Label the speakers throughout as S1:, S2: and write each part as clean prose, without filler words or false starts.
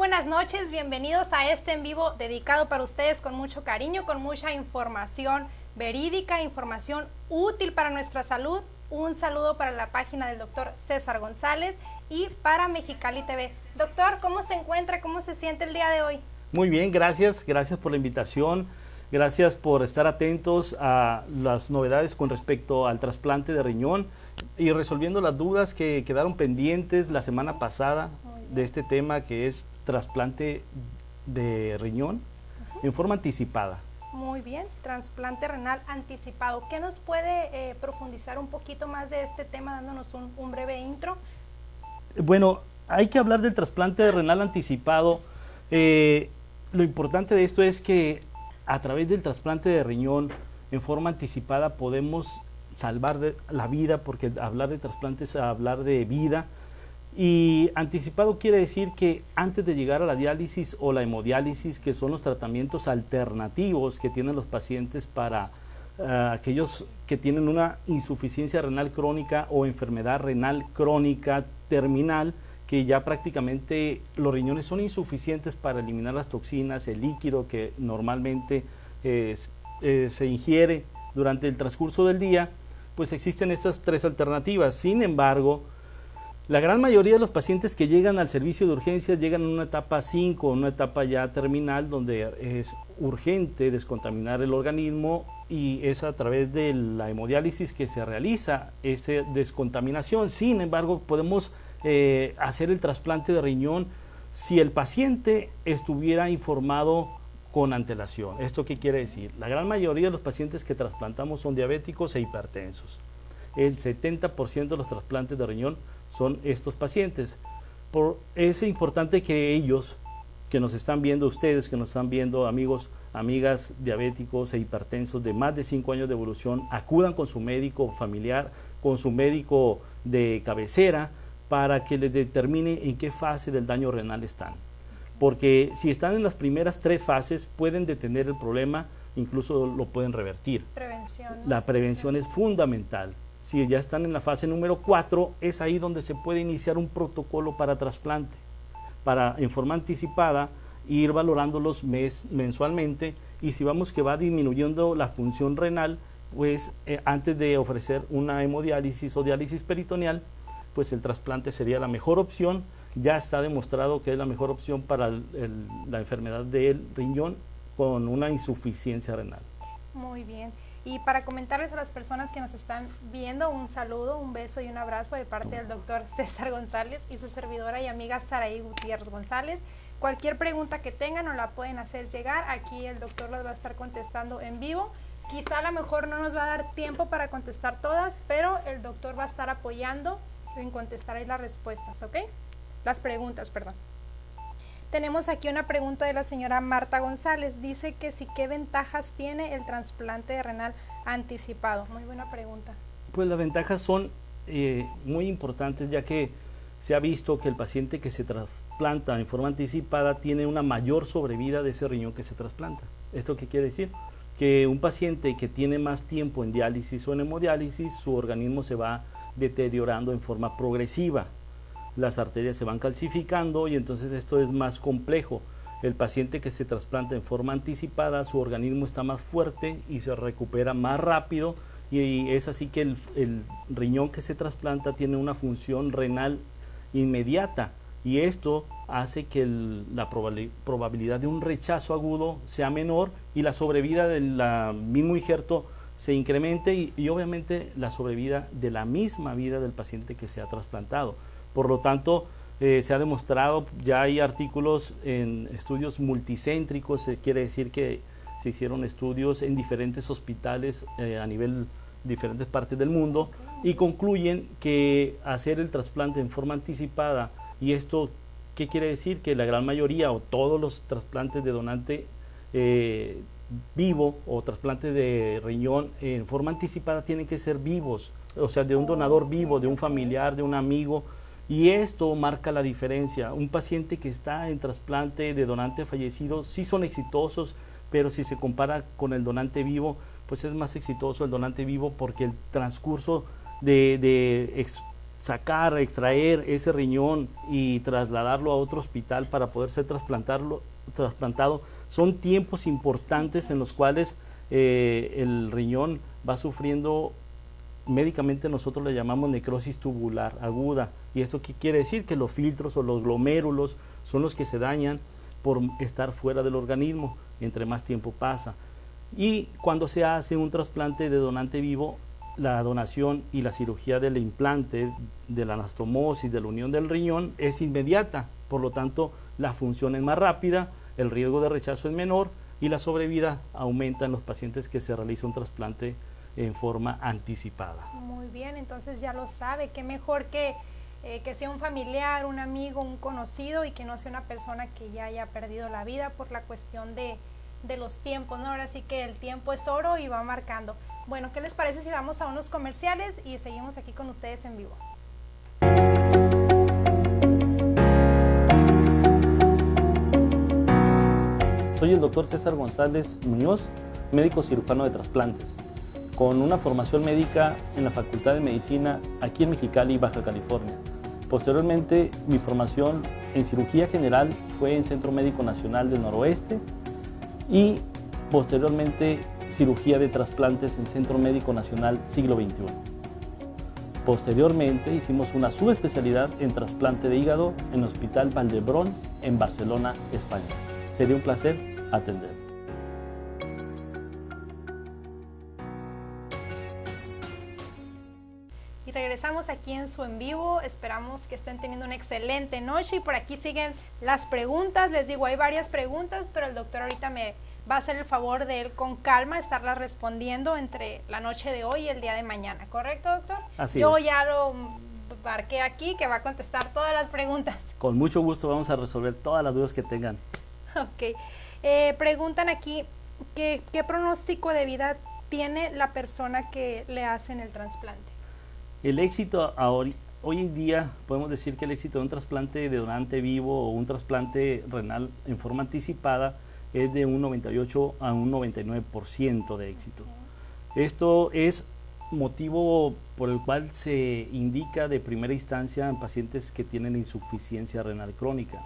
S1: buenas noches, bienvenidos a este en vivo dedicado para ustedes con mucho cariño, con mucha información verídica, información útil para nuestra salud. Un saludo para la página del doctor César González y para Mexicali TV. Doctor, ¿cómo se encuentra? ¿Cómo se siente el día de hoy?
S2: Muy bien, gracias por la invitación, gracias por estar atentos a las novedades con respecto al trasplante de riñón y resolviendo las dudas que quedaron pendientes la semana pasada de este tema que es trasplante de riñón en forma anticipada.
S1: Muy bien, trasplante renal anticipado. ¿Qué nos puede profundizar un poquito más de este tema dándonos un breve intro?
S2: Bueno, hay que hablar del trasplante renal anticipado. Lo importante de esto es que a través del trasplante de riñón en forma anticipada podemos salvar la vida, porque hablar de trasplante es hablar de vida. Y anticipado quiere decir que antes de llegar a la diálisis o la hemodiálisis, que son los tratamientos alternativos que tienen los pacientes para aquellos que tienen una insuficiencia renal crónica o enfermedad renal crónica terminal, que ya prácticamente los riñones son insuficientes para eliminar las toxinas, el líquido que normalmente se ingiere durante el transcurso del día, pues existen estas tres alternativas. Sin embargo, la gran mayoría de los pacientes que llegan al servicio de urgencias llegan en una etapa 5, una etapa ya terminal, donde es urgente descontaminar el organismo, y es a través de la hemodiálisis que se realiza esa descontaminación. Sin embargo, podemos hacer el trasplante de riñón si el paciente estuviera informado con antelación. ¿Esto qué quiere decir? La gran mayoría de los pacientes que trasplantamos son diabéticos e hipertensos. El 70% de los trasplantes de riñón son estos pacientes. Es importante que ellos, que nos están viendo, ustedes que nos están viendo, amigos, amigas diabéticos e hipertensos de más de 5 años de evolución, acudan con su médico familiar, con su médico de cabecera, para que les determine en qué fase del daño renal están. Porque si están en las primeras 3 fases, pueden detener el problema, incluso lo pueden revertir. La prevención es fundamental. Si ya están en la fase número 4, es ahí donde se puede iniciar un protocolo para trasplante, para en forma anticipada ir valorándolos mensualmente, y si vamos que va disminuyendo la función renal, pues antes de ofrecer una hemodiálisis o diálisis peritoneal, pues el trasplante sería la mejor opción. Ya está demostrado que es la mejor opción para la enfermedad del riñón con una insuficiencia renal.
S1: Muy bien. Y para comentarles a las personas que nos están viendo, un saludo, un beso y un abrazo de parte del doctor César González y su servidora y amiga Saraí Gutiérrez González. Cualquier pregunta que tengan nos la pueden hacer llegar. Aquí el doctor las va a estar contestando en vivo. Quizá a lo mejor no nos va a dar tiempo para contestar todas, pero el doctor va a estar apoyando en contestar ahí las respuestas, ¿ok? Las preguntas, perdón. Tenemos aquí una pregunta de la señora Marta González. Dice que sí, ¿qué ventajas tiene el trasplante de renal anticipado? Muy buena pregunta.
S2: Pues las ventajas son muy importantes, ya que se ha visto que el paciente que se trasplanta en forma anticipada tiene una mayor sobrevida de ese riñón que se trasplanta. ¿Esto qué quiere decir? Que un paciente que tiene más tiempo en diálisis o en hemodiálisis, su organismo se va deteriorando en forma progresiva. Las arterias se van calcificando y entonces esto es más complejo. El paciente que se trasplanta en forma anticipada, su organismo está más fuerte y se recupera más rápido, y es así que el riñón que se trasplanta tiene una función renal inmediata, y esto hace que la probabilidad de un rechazo agudo sea menor y la sobrevida del mismo injerto se incremente, y obviamente la sobrevida de la misma vida del paciente que se ha trasplantado. Por lo tanto, se ha demostrado, ya hay artículos en estudios multicéntricos, quiere decir que se hicieron estudios en diferentes hospitales a nivel diferentes partes del mundo, y concluyen que hacer el trasplante en forma anticipada, y esto ¿qué quiere decir? Que la gran mayoría o todos los trasplantes de donante vivo o trasplantes de riñón en forma anticipada tienen que ser vivos, o sea, de un donador vivo, de un familiar, de un amigo. Y esto marca la diferencia. Un paciente que está en trasplante de donante fallecido sí son exitosos, pero si se compara con el donante vivo, pues es más exitoso el donante vivo, porque el transcurso de sacar, extraer ese riñón y trasladarlo a otro hospital para poder ser trasplantado, son tiempos importantes en los cuales el riñón va sufriendo, médicamente nosotros le llamamos necrosis tubular aguda. ¿Y esto qué quiere decir? Que los filtros o los glomérulos son los que se dañan por estar fuera del organismo entre más tiempo pasa. Y cuando se hace un trasplante de donante vivo, la donación y la cirugía del implante, de la anastomosis, de la unión del riñón es inmediata, por lo tanto la función es más rápida, el riesgo de rechazo es menor y la sobrevida aumenta en los pacientes que se realiza un trasplante en forma anticipada.
S1: Muy bien, entonces ya lo sabe, qué mejor que sea un familiar, un amigo, un conocido y que no sea una persona que ya haya perdido la vida por la cuestión de los tiempos, ¿no? Ahora sí que el tiempo es oro y va marcando. Bueno, ¿qué les parece si vamos a unos comerciales y seguimos aquí con ustedes en vivo?
S2: Soy el doctor César González Muñoz, médico cirujano de trasplantes, con una formación médica en la Facultad de Medicina aquí en Mexicali, Baja California. Posteriormente, mi formación en cirugía general fue en Centro Médico Nacional del Noroeste y posteriormente cirugía de trasplantes en Centro Médico Nacional Siglo XXI. Posteriormente hicimos una subespecialidad en trasplante de hígado en el Hospital Valdebrón en Barcelona, España. Sería un placer atender.
S1: Y regresamos aquí en su en vivo, esperamos que estén teniendo una excelente noche y por aquí siguen las preguntas. Les digo, hay varias preguntas, pero el doctor ahorita me va a hacer el favor de él con calma estarlas respondiendo entre la noche de hoy y el día de mañana, ¿correcto, doctor?
S2: Así
S1: Yo
S2: es.
S1: ya lo marqué aquí, que va a contestar todas las preguntas.
S2: Con mucho gusto vamos a resolver todas las dudas que tengan.
S1: Ok, preguntan aquí, ¿qué pronóstico de vida tiene la persona que le hacen el trasplante?
S2: El éxito hoy en día, podemos decir que el éxito de un trasplante de donante vivo o un trasplante renal en forma anticipada es de un 98 a un 99% de éxito. Esto es motivo por el cual se indica de primera instancia en pacientes que tienen insuficiencia renal crónica.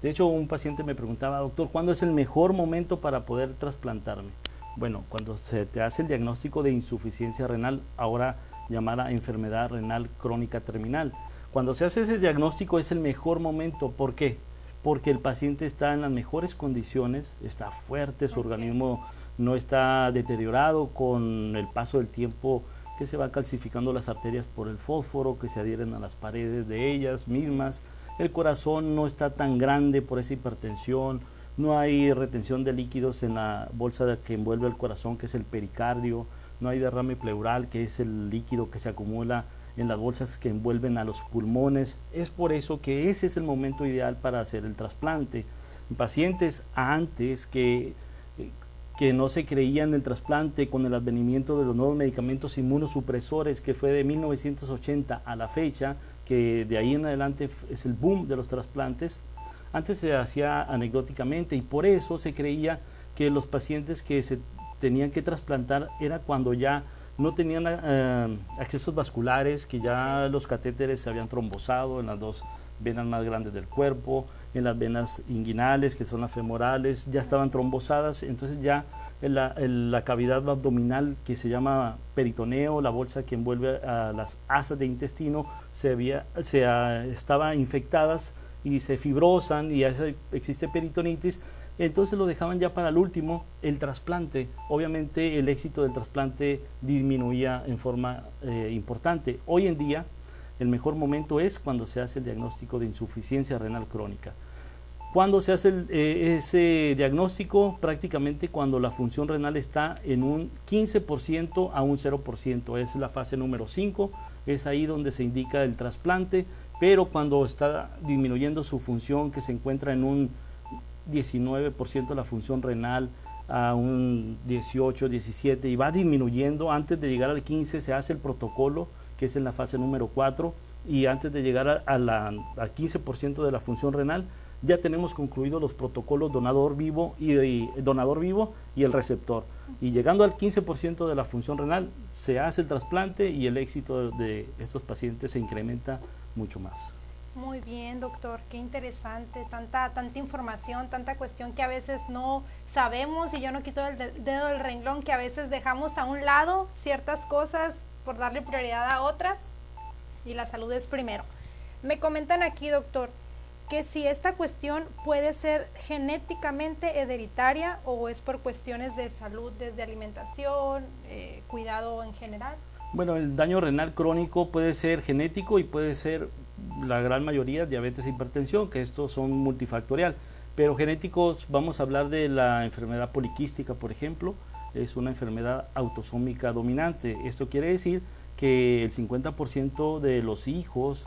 S2: De hecho, un paciente me preguntaba, doctor, ¿cuándo es el mejor momento para poder trasplantarme? Bueno, cuando se te hace el diagnóstico de insuficiencia renal, ahora llamada enfermedad renal crónica terminal. Cuando se hace ese diagnóstico es el mejor momento. ¿Por qué? Porque el paciente está en las mejores condiciones, está fuerte, su organismo no está deteriorado con el paso del tiempo, que se va calcificando las arterias por el fósforo, que se adhieren a las paredes de ellas mismas. El corazón no está tan grande por esa hipertensión, no hay retención de líquidos en la bolsa que envuelve el corazón, que es el pericardio, no hay derrame pleural, que es el líquido que se acumula en las bolsas que envuelven a los pulmones. Es por eso que ese es el momento ideal para hacer el trasplante. Pacientes antes que no se creían en el trasplante, con el advenimiento de los nuevos medicamentos inmunosupresores, que fue de 1980 a la fecha, que de ahí en adelante es el boom de los trasplantes. Antes se hacía anecdóticamente y por eso se creía que los pacientes que se tenían que trasplantar era cuando ya no tenían accesos vasculares, que ya los catéteres se habían trombosado en las dos venas más grandes del cuerpo, en las venas inguinales, que son las femorales, ya estaban trombosadas, entonces ya la cavidad abdominal, que se llama peritoneo, la bolsa que envuelve a las asas de intestino, estaba infectadas y se fibrosan y existe peritonitis. Entonces lo dejaban ya para el último, el trasplante. Obviamente el éxito del trasplante disminuía en forma importante. Hoy en día el mejor momento es cuando se hace el diagnóstico de insuficiencia renal crónica. Cuando se hace ese diagnóstico, prácticamente cuando la función renal está en un 15% a un 0%, es la fase número 5, es ahí donde se indica el trasplante, pero cuando está disminuyendo su función, que se encuentra en un 19% la función renal, a un 18, 17 y va disminuyendo, antes de llegar al 15 se hace el protocolo, que es en la fase número 4, y antes de llegar al 15% de la función renal ya tenemos concluidos los protocolos donador vivo y el receptor. Y llegando al 15% de la función renal, se hace el trasplante y el éxito de estos pacientes se incrementa mucho más.
S1: Muy bien, doctor, qué interesante, tanta información, tanta cuestión que a veces no sabemos, y yo no quito el dedo del renglón, que a veces dejamos a un lado ciertas cosas por darle prioridad a otras, y la salud es primero. Me comentan aquí, doctor, que si esta cuestión puede ser genéticamente hereditaria o es por cuestiones de salud, desde alimentación, cuidado en general.
S2: Bueno, el daño renal crónico puede ser genético y puede ser la gran mayoría diabetes e hipertensión, que estos son multifactorial. Pero genéticos, vamos a hablar de la enfermedad poliquística, por ejemplo, es una enfermedad autosómica dominante. Esto quiere decir que el 50% de los hijos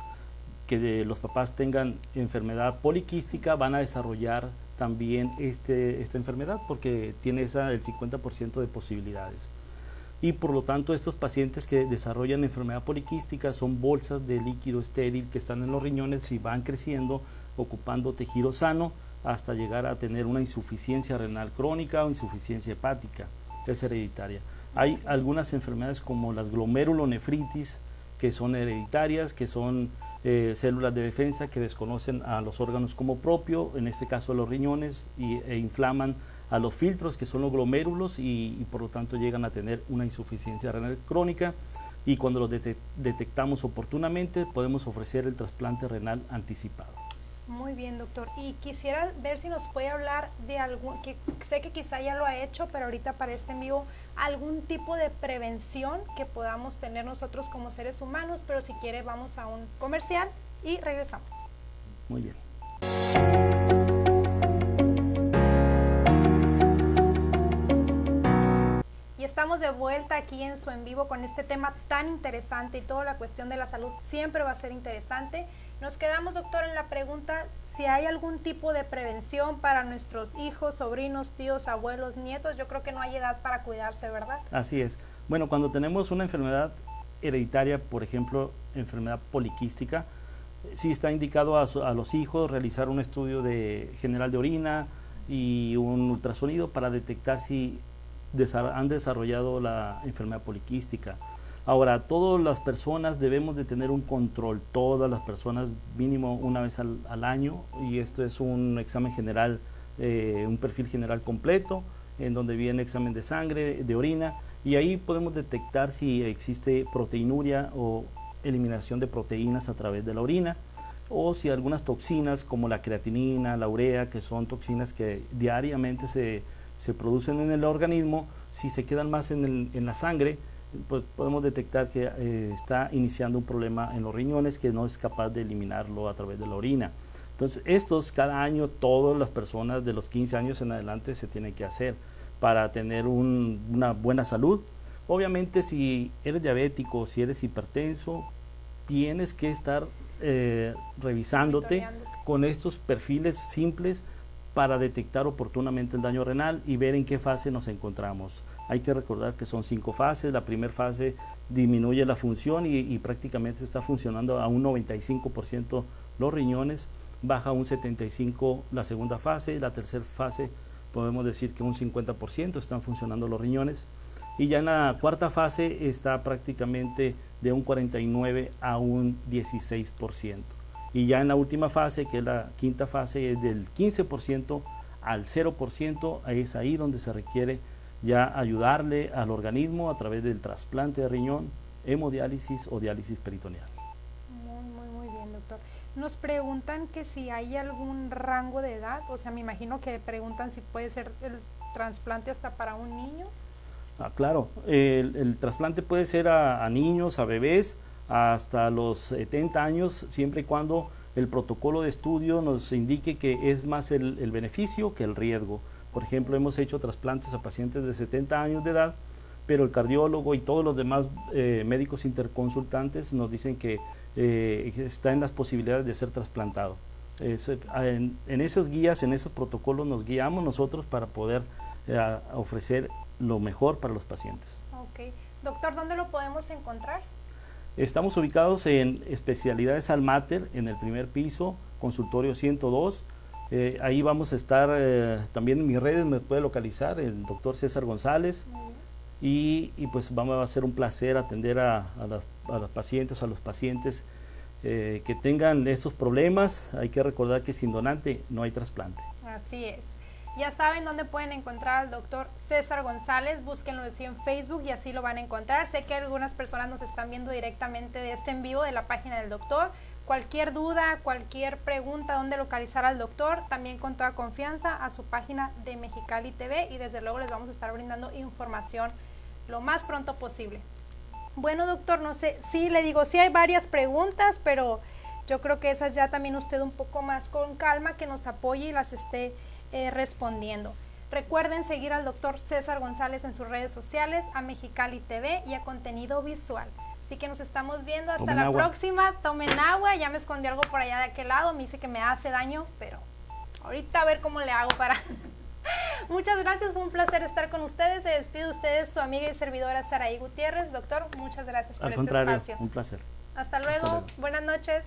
S2: que de los papás tengan enfermedad poliquística van a desarrollar también esta enfermedad, porque tiene el 50% de posibilidades. Y por lo tanto estos pacientes que desarrollan enfermedad poliquística son bolsas de líquido estéril que están en los riñones y van creciendo, ocupando tejido sano hasta llegar a tener una insuficiencia renal crónica o insuficiencia hepática, que es hereditaria. Hay algunas enfermedades como las glomerulonefritis que son hereditarias, que son células de defensa que desconocen a los órganos como propio, en este caso los riñones, e inflaman a los filtros que son los glomérulos y por lo tanto llegan a tener una insuficiencia renal crónica, y cuando los detectamos oportunamente podemos ofrecer el trasplante renal anticipado.
S1: Muy bien, doctor. Y quisiera ver si nos puede hablar de algún, que sé que quizá ya lo ha hecho, pero ahorita para este en vivo, algún tipo de prevención que podamos tener nosotros como seres humanos, pero si quiere vamos a un comercial y regresamos.
S2: Muy bien.
S1: Y estamos de vuelta aquí en su en vivo con este tema tan interesante, y toda la cuestión de la salud siempre va a ser interesante. Nos quedamos, doctor, en la pregunta si hay algún tipo de prevención para nuestros hijos, sobrinos, tíos, abuelos, nietos. Yo creo que no hay edad para cuidarse, ¿verdad?
S2: Así es. Bueno, cuando tenemos una enfermedad hereditaria, por ejemplo, enfermedad poliquística, sí está indicado a los hijos realizar un estudio general de orina y un ultrasonido para detectar si han desarrollado la enfermedad poliquística. Ahora, todas las personas debemos de tener un control, todas las personas mínimo una vez al año, y esto es un examen general, un perfil general completo, en donde viene examen de sangre, de orina, y ahí podemos detectar si existe proteinuria o eliminación de proteínas a través de la orina, o si algunas toxinas como la creatinina, la urea, que son toxinas que diariamente se producen en el organismo, si se quedan más en la sangre, pues podemos detectar que está iniciando un problema en los riñones que no es capaz de eliminarlo a través de la orina. Entonces cada año todas las personas de los 15 años en adelante se tienen que hacer para tener una buena salud. Obviamente si eres diabético, si eres hipertenso, tienes que estar revisándote con estos perfiles simples para detectar oportunamente el daño renal y ver en qué fase nos encontramos. Hay que recordar que son 5 fases. La primera fase disminuye la función y prácticamente está funcionando a un 95% los riñones, baja a un 75% la segunda fase, la tercera fase podemos decir que un 50% están funcionando los riñones, y ya en la cuarta fase está prácticamente de un 49% a un 16%. Y ya en la última fase, que es la quinta fase, es del 15% al 0%, es ahí donde se requiere ya ayudarle al organismo a través del trasplante de riñón, hemodiálisis o diálisis peritoneal.
S1: Muy bien, doctor. Nos preguntan que si hay algún rango de edad, o sea, me imagino que preguntan si puede ser el trasplante hasta para un niño.
S2: Claro, el trasplante puede ser a niños, a bebés, hasta los 70 años, siempre y cuando el protocolo de estudio nos indique que es más el beneficio que el riesgo. Por ejemplo, hemos hecho trasplantes a pacientes de 70 años de edad, pero el cardiólogo y todos los demás médicos interconsultantes nos dicen que está en las posibilidades de ser trasplantado. En esas guías, en esos protocolos nos guiamos nosotros para poder ofrecer lo mejor para los pacientes.
S1: Ok. Doctor, ¿dónde lo podemos encontrar?
S2: Estamos ubicados en Especialidades Almater, en el primer piso, consultorio 102, Ahí vamos a estar, también en mis redes me puede localizar, el doctor César González. Y pues va a ser un placer atender a las pacientes, a los pacientes que tengan estos problemas. Hay que recordar que sin donante no hay trasplante.
S1: Así es. Ya saben dónde pueden encontrar al doctor César González, búsquenlo así en Facebook y así lo van a encontrar. Sé que algunas personas nos están viendo directamente de este en vivo de la página del doctor. Cualquier duda, cualquier pregunta, dónde localizar al doctor, también con toda confianza a su página de Mexicali TV y desde luego les vamos a estar brindando información lo más pronto posible. Bueno, doctor, no sé, sí le digo, sí hay varias preguntas, pero yo creo que esas ya también usted un poco más con calma, que nos apoye y las esté respondiendo. Recuerden seguir al doctor César González en sus redes sociales, a Mexicali TV y a Contenido Visual. Así que nos estamos viendo, hasta la próxima, tomen agua, ya me escondió algo por allá de aquel lado, me dice que me hace daño, pero ahorita a ver cómo le hago para... Muchas gracias, fue un placer estar con ustedes, se despide de ustedes su amiga y servidora Saraí Gutiérrez. Doctor, muchas gracias por este espacio.
S2: Un placer.
S1: Hasta luego, buenas noches.